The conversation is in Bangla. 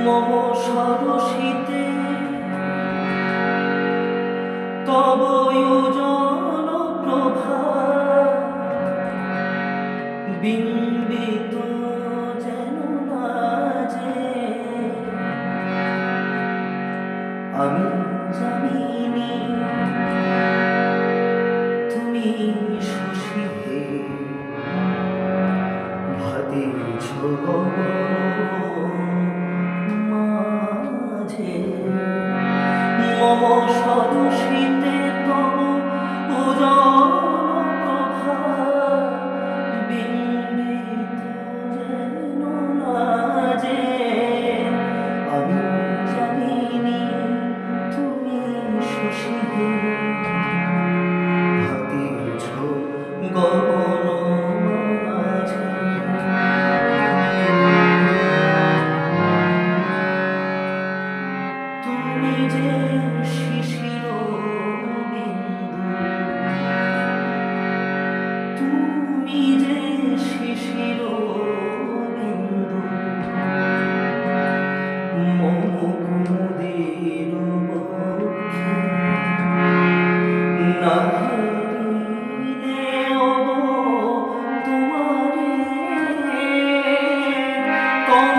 মম সরসিতে তব যোজন প্রভা বিম্বিত যেন লাজে আমি জানিনি তুমি শশী হে ভাতিছ মাঝে মম সরসিতে তব উজ্জ্বল প্রভা বিম্বিত যেন লাজে আমি জানিনি তুমি শশী হে ভাতিছ গগন মাঝে। তুমি যে শিশির বিন্দু, তুমি যে শিশির বিন্দু মম কুমুদের বক্ষে নাহিলে অব তোমারে তব